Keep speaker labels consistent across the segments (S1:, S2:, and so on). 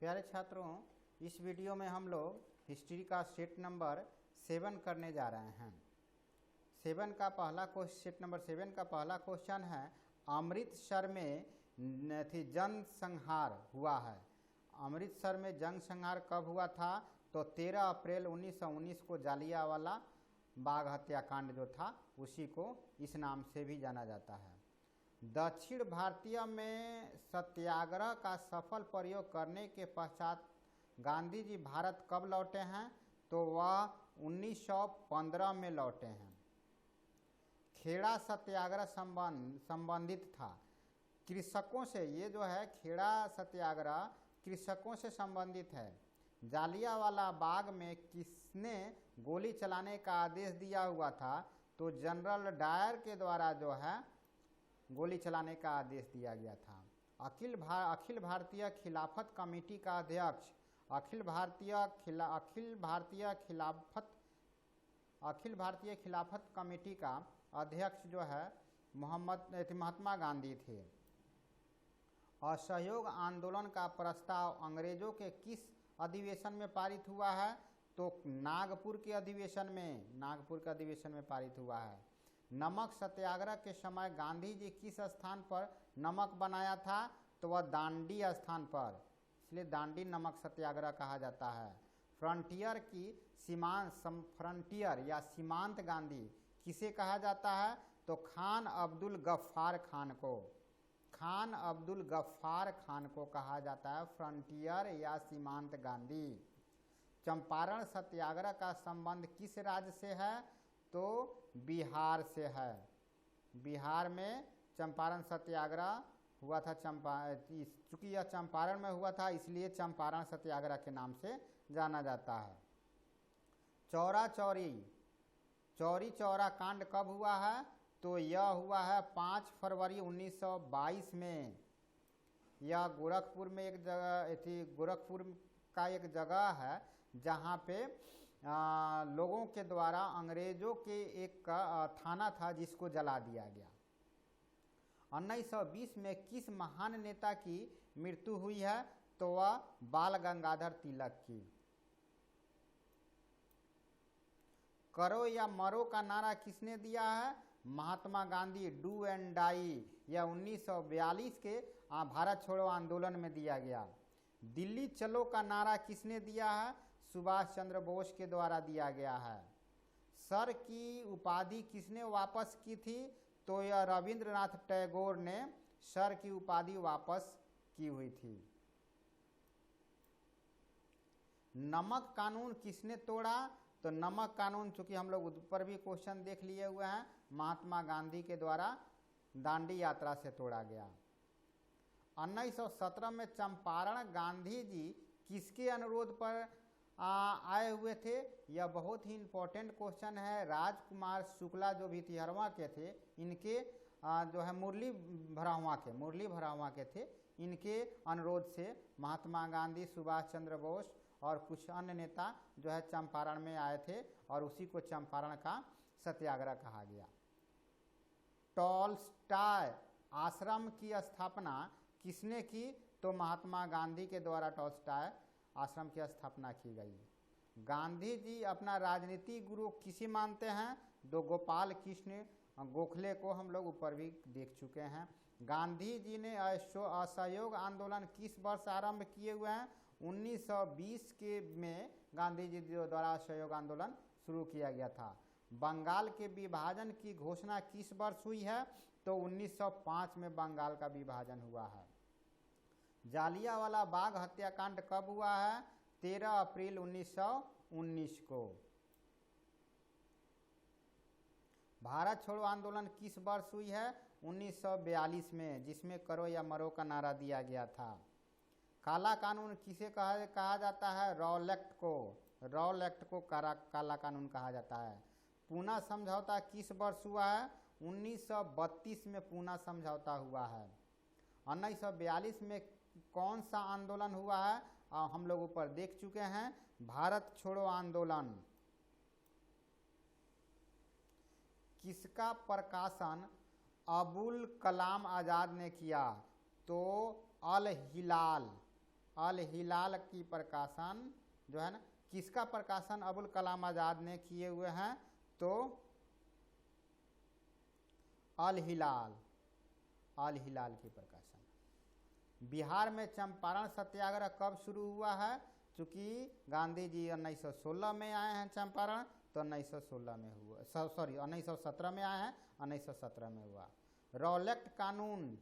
S1: प्यारे छात्रों, इस वीडियो में हम लोग हिस्ट्री का सेट नंबर 7 करने जा रहे हैं। सेट नंबर 7 का पहला क्वेश्चन है, अमृतसर में जनसंहार हुआ है। अमृतसर में जनसंहार कब हुआ था? तो 13 अप्रैल 1919 को जालियांवाला बाग हत्याकांड जो था उसी को इस नाम से भी जाना जाता है। दक्षिण भारतीय में सत्याग्रह का सफल प्रयोग करने के पश्चात गांधी जी भारत कब लौटे हैं? तो वह 1915 में लौटे हैं। खेड़ा सत्याग्रह संबंधित था कृषकों से। ये जो है खेड़ा सत्याग्रह कृषकों से संबंधित है। जालियांवाला बाग में किसने गोली चलाने का आदेश दिया हुआ था? तो जनरल डायर के द्वारा जो है गोली चलाने का आदेश दिया गया था। अखिल भारतीय खिलाफत कमेटी का अध्यक्ष, अखिल भारतीय खिलाफत कमेटी का अध्यक्ष जो है महात्मा गांधी थे। असहयोग आंदोलन का प्रस्ताव अंग्रेजों के किस अधिवेशन में पारित हुआ है? तो नागपुर के अधिवेशन में पारित हुआ है। नमक सत्याग्रह के समय गांधी जी किस स्थान पर नमक बनाया था? तो वह दांडी स्थान पर, इसलिए दांडी नमक सत्याग्रह कहा जाता है। फ्रंटियर या सीमांत गांधी किसे कहा जाता है? तो खान अब्दुल गफ्फार खान को कहा जाता है फ्रंटियर या सीमांत गांधी। चंपारण सत्याग्रह का संबंध किस राज्य से है? तो बिहार से है। बिहार में चंपारण सत्याग्रह हुआ था। चूंकि यह चंपारण में हुआ था इसलिए चंपारण सत्याग्रह के नाम से जाना जाता है। चौरी चौरा कांड कब हुआ है? तो यह हुआ है 5 फरवरी 1922 में। यह गोरखपुर में एक जगह थी, गोरखपुर का एक जगह है जहाँ पे लोगों के द्वारा अंग्रेजों के एक थाना था जिसको जला दिया गया। 1920 में किस महान नेता की मृत्यु हुई है? तो वह बाल गंगाधर तिलक की। करो या मरो का नारा किसने दिया है? Mahatma Gandhi. Do and die यह 1942 के भारत छोड़ो आंदोलन में दिया गया। दिल्ली चलो का नारा किसने दिया है? सुभाष चंद्र बोस के द्वारा दिया गया है। सर की उपाधि किसने वापस की थी? तो यह रविंद्रनाथ टैगोर ने सर की उपाधि वापस की हुई थी। नमक कानून किसने तोड़ा? तो नमक कानून, चूंकि हम लोग ऊपर भी क्वेश्चन देख लिए हुए हैं, महात्मा गांधी के द्वारा दांडी यात्रा से तोड़ा गया। 1917 में चंपारण गांधी जी किसके अनुरोध पर आए हुए थे? यह बहुत ही इम्पोर्टेंट क्वेश्चन है। राजकुमार शुक्ला जो भी तिहरवा के थे, इनके जो है मुरली भरावा के थे, इनके अनुरोध से महात्मा गांधी, सुभाष चंद्र बोस और कुछ अन्य नेता जो है चंपारण में आए थे और उसी को चंपारण का सत्याग्रह कहा गया। टॉलस्टॉय आश्रम की स्थापना किसने की? तो महात्मा गांधी के द्वारा टॉलस्टॉय आश्रम की स्थापना की गई। गांधी जी अपना राजनीतिक गुरु किसे मानते हैं? तो गोपाल कृष्ण गोखले को हम लोग ऊपर भी देख चुके हैं। गांधी जी ने असहयोग आंदोलन किस वर्ष आरंभ किए हुए हैं? 1920 के में गांधी जी द्वारा असहयोग आंदोलन शुरू किया गया था। बंगाल के विभाजन की घोषणा किस वर्ष हुई है? तो 1905 में बंगाल का विभाजन हुआ है। जालियांवाला बाग हत्याकांड कब हुआ है? 13 अप्रैल 1919 को। भारत छोड़ो आंदोलन किस वर्ष हुई है? 1942 में, जिसमें करो या मरो का नारा दिया गया था। काला कानून किसे कहा जाता है? रॉल एक्ट को काला कानून कहा जाता है। पूना समझौता किस वर्ष हुआ है? 1932 में पूना समझौता हुआ है। 1942 में कौन सा आंदोलन हुआ है? हम लोग ऊपर देख चुके हैं, भारत छोड़ो आंदोलन। किसका प्रकाशन अबुल कलाम आजाद ने किया? तो अल हिलाल अल हिलाल की प्रकाशन जो है ना, किसका प्रकाशन अबुल कलाम आज़ाद ने किए हुए हैं? तो अल हिलाल की प्रकाशन। बिहार में चंपारण सत्याग्रह कब शुरू हुआ है? चूँकि गांधी जी 1916 में आए हैं चंपारण, तो 1916 में हुआ, 1917 में आए हैं, 1917 में हुआ। रॉलेक्ट कानून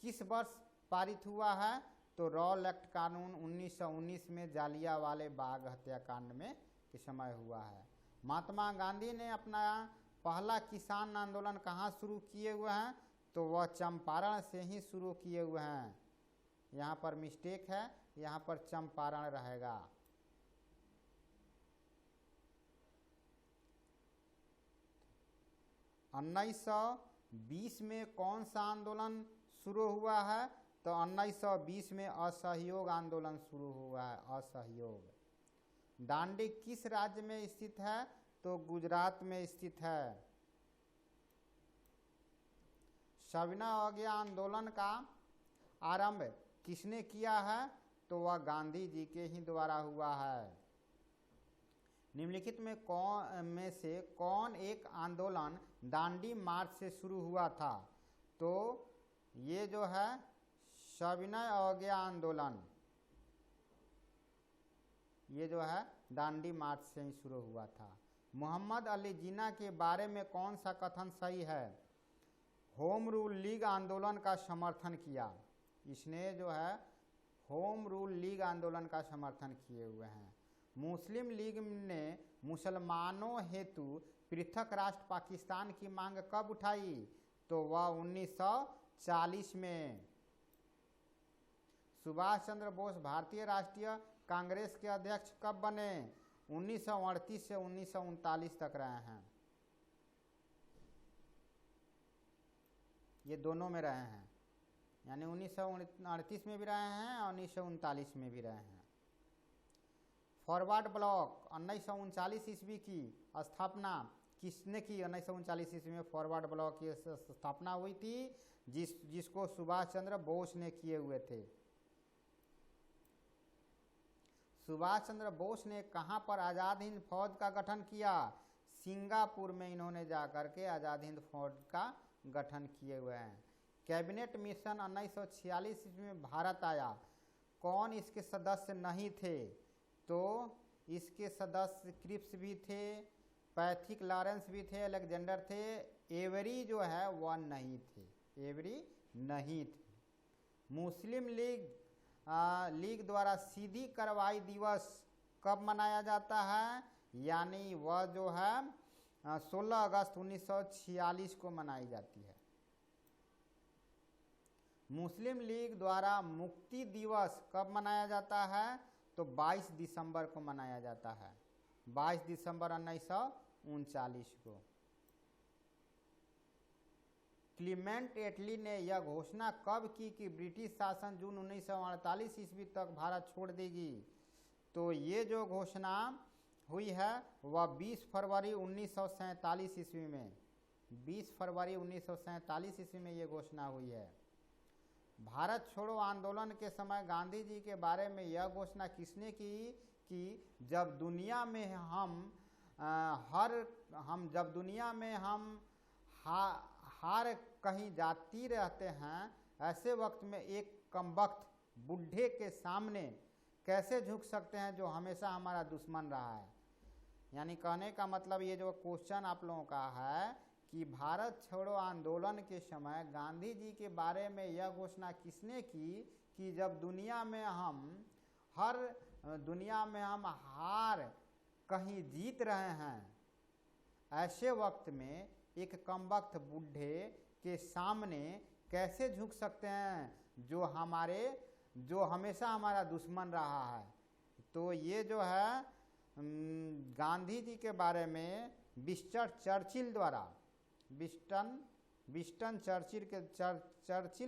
S1: किस वर्ष पारित हुआ है? तो रॉलेक्ट कानून 1919 में जालियांवाला बाग हत्याकांड में के समय हुआ है। महात्मा गांधी ने अपना पहला किसान आंदोलन कहाँ शुरू किए हुए हैं? तो वह चंपारण से ही शुरू किए हुए हैं। यहाँ पर मिस्टेक है, यहाँ पर चंपारण रहेगा। उन्नीस 1920 में कौन सा आंदोलन शुरू हुआ है? तो 1920 में असहयोग आंदोलन शुरू हुआ है, असहयोग। दांडी किस राज्य में स्थित है? तो गुजरात में स्थित है। सविनय अवज्ञा आंदोलन का आरंभ किसने किया है? तो वह गांधी जी के ही द्वारा हुआ है। निम्नलिखित में से कौन एक आंदोलन दांडी मार्च से शुरू हुआ था? तो ये जो है सविनय अवज्ञा आंदोलन, ये जो है दांडी मार्च से ही शुरू हुआ था। मोहम्मद अली जिन्ना के बारे में कौन सा कथन सही है? होम रूल लीग आंदोलन का समर्थन किया। इसने जो है होम रूल लीग आंदोलन का समर्थन किए हुए हैं। मुस्लिम लीग ने मुसलमानों हेतु पृथक राष्ट्र पाकिस्तान की मांग कब उठाई? तो वह 1940 में। सुभाष चंद्र बोस भारतीय राष्ट्रीय कांग्रेस के अध्यक्ष कब बने? 1938 से 1939 तक रहे हैं। ये दोनों में रहे हैं, यानी 1938 में भी रहे हैं और 1939 में भी रहे हैं। फॉरवर्ड ब्लॉक 1939 ईस्वी की स्थापना किसने की? 1939 ईस्वी में फॉरवर्ड ब्लॉक की स्थापना हुई थी, जिसको सुभाष चंद्र बोस ने किए हुए थे। सुभाष चंद्र बोस ने कहाँ पर आज़ाद हिंद फौज का गठन किया? सिंगापुर में इन्होंने जाकर के आज़ाद हिंद फौज का गठन किए हुए हैं। कैबिनेट मिशन 1946 में भारत आया, कौन इसके सदस्य नहीं थे? तो इसके सदस्य क्रिप्स भी थे, पैथिक लॉरेंस भी थे, अलेक्जेंडर थे। एवरी जो है वह नहीं थे, एवरी नहीं थे। मुस्लिम लीग द्वारा सीधी कार्रवाई दिवस कब मनाया जाता है? यानी वह जो है 16 अगस्त 1946 को मनाई जाती है। मुस्लिम लीग द्वारा मुक्ति दिवस कब मनाया जाता है? तो 22 दिसंबर को मनाया जाता है, 22 दिसंबर 1939 को। क्लीमेंट एटली ने यह घोषणा कब की कि ब्रिटिश शासन जून 1948 ईस्वी तक भारत छोड़ देगी? तो ये जो घोषणा हुई है वह 20 फरवरी 1947 ईस्वी में, 20 फरवरी 1947 ईस्वी में ये घोषणा हुई है। भारत छोड़ो आंदोलन के समय गांधी जी के बारे में यह घोषणा किसने की कि जब दुनिया में जब दुनिया में हम हार कहीं जाती रहते हैं, ऐसे वक्त में एक कमबख्त बुढ़े के सामने कैसे झुक सकते हैं जो हमेशा हमारा दुश्मन रहा है। यानी कहने का मतलब ये जो क्वेश्चन आप लोगों का है कि भारत छोड़ो आंदोलन के समय गांधी जी के बारे में यह घोषणा किसने की कि जब दुनिया में हम हार कहीं जीत रहे हैं, ऐसे वक्त में एक कमबख्त बूढ़े के सामने कैसे झुक सकते हैं जो हमेशा हमारा दुश्मन रहा है। तो ये जो है गांधी जी के बारे में विस्टन चर्चिल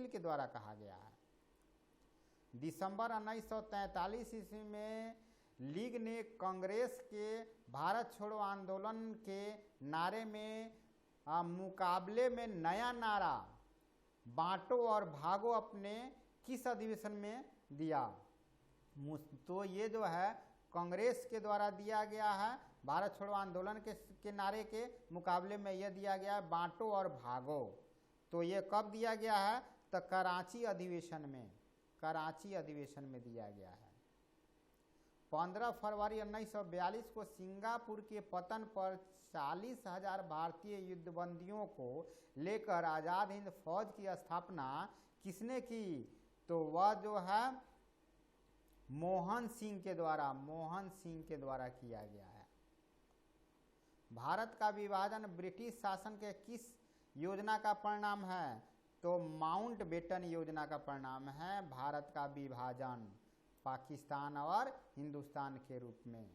S1: के द्वारा कहा गया है। दिसंबर 1943 ईस्वी में लीग ने कांग्रेस के भारत छोड़ो आंदोलन के नारे में मुकाबले में नया नारा बांटो और भागो अपने किस अधिवेशन में दिया? तो ये जो है कांग्रेस के द्वारा दिया गया है। भारत छोड़ो आंदोलन के नारे के मुकाबले में यह दिया गया है बांटो और भागो। तो ये कब दिया गया है? तो कराची अधिवेशन में, कराची अधिवेशन में दिया गया है। 15 फरवरी 1942 को सिंगापुर के पतन पर 40,000 भारतीय युद्धबंदियों को लेकर आज़ाद हिंद फौज की स्थापना किसने की? तो वह जो है मोहन सिंह के द्वारा, मोहन सिंह के द्वारा किया गया है। भारत का विभाजन ब्रिटिश शासन के किस योजना का परिणाम है? तो माउंटबेटन योजना का परिणाम है भारत का विभाजन पाकिस्तान और हिंदुस्तान के रूप में,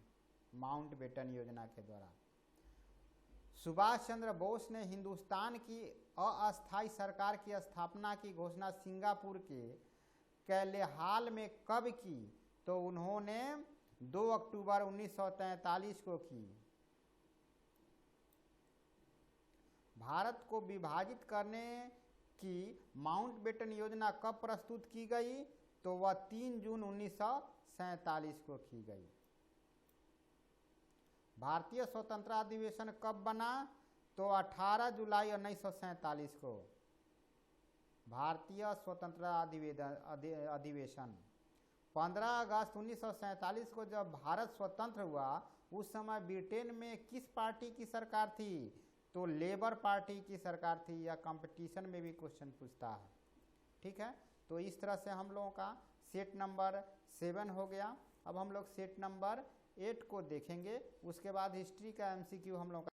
S1: माउंटबेटन योजना के द्वारा। सुभाष चंद्र बोस ने हिंदुस्तान की अस्थायी सरकार की स्थापना की घोषणा सिंगापुर के कैलेहाल में कब की? तो उन्होंने 2 अक्टूबर 1943 को की। भारत को विभाजित करने की माउंटबेटन योजना कब प्रस्तुत की गई? तो वह 3 जून 1947 को की गई। भारतीय स्वतंत्रता अधिवेशन कब बना? तो 18 जुलाई 1947 को भारतीय स्वतंत्रता अधिवेशन। 15 अगस्त 1947 को जब भारत स्वतंत्र हुआ उस समय ब्रिटेन में किस पार्टी की सरकार थी? तो लेबर पार्टी की सरकार थी। या कंपटीशन में भी क्वेश्चन पूछता है। ठीक है, तो इस तरह से हम लोगों का सेट नंबर 7 हो गया। अब हम लोग सेट नंबर 8 को देखेंगे। उसके बाद हिस्ट्री का MCQ हम लोग